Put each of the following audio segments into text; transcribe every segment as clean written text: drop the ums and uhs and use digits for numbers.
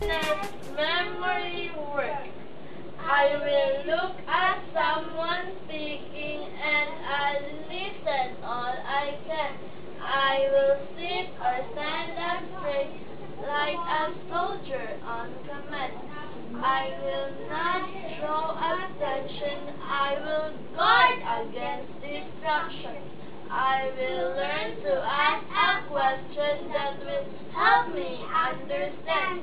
Commitment memory work. I will look at someone speaking and I'll listen all I can. I will sit or stand up straight like a soldier on command. I will not draw attention. I will guard against distraction. I will learn to ask a question that will help me understand.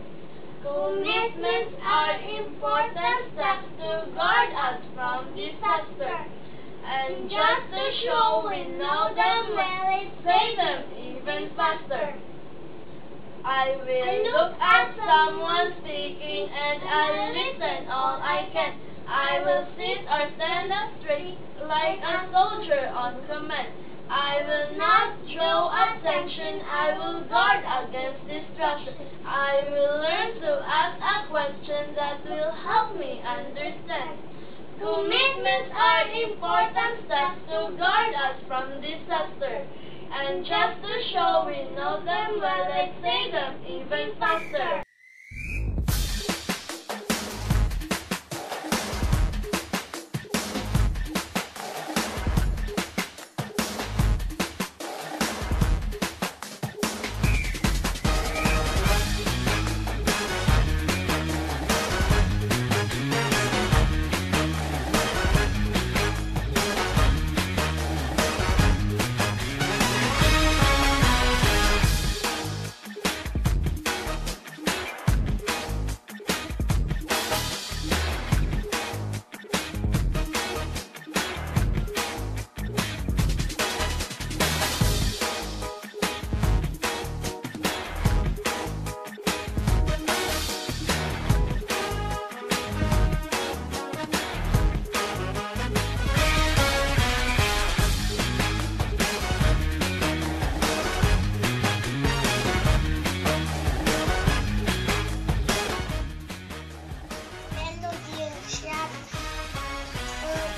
Commitments are important steps to guard us from disaster. And just to show we know them well, let's say them even faster. I will look at someone speaking and I'll listen all I can. I will sit or stand up straight like a soldier on command. I will not draw attention. I will guard against distraction. I will learn to ask a question that will help me understand. Commitments are important steps to guard us from disaster. And just to show we know them well, let's say them even faster.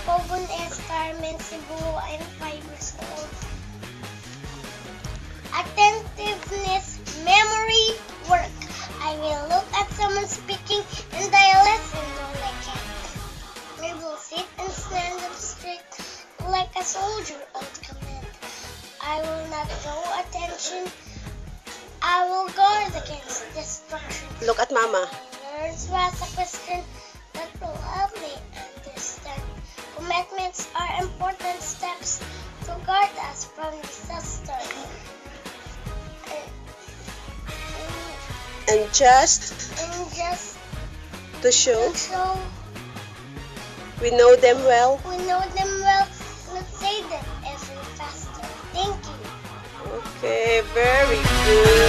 Pogon S. Carmen Cebu. I'm 5 years old. Attentiveness memory work. I will look at someone speaking and I listen all I can. I will sit and stand up straight like a soldier on command. I will not draw attention. I will guard against destruction. Look at Mama. Learn to ask a question that will help me understand. Commitments are important steps to guard us from disaster. And just to show we know them well. Let's say them even faster. Thank you. Okay, very good.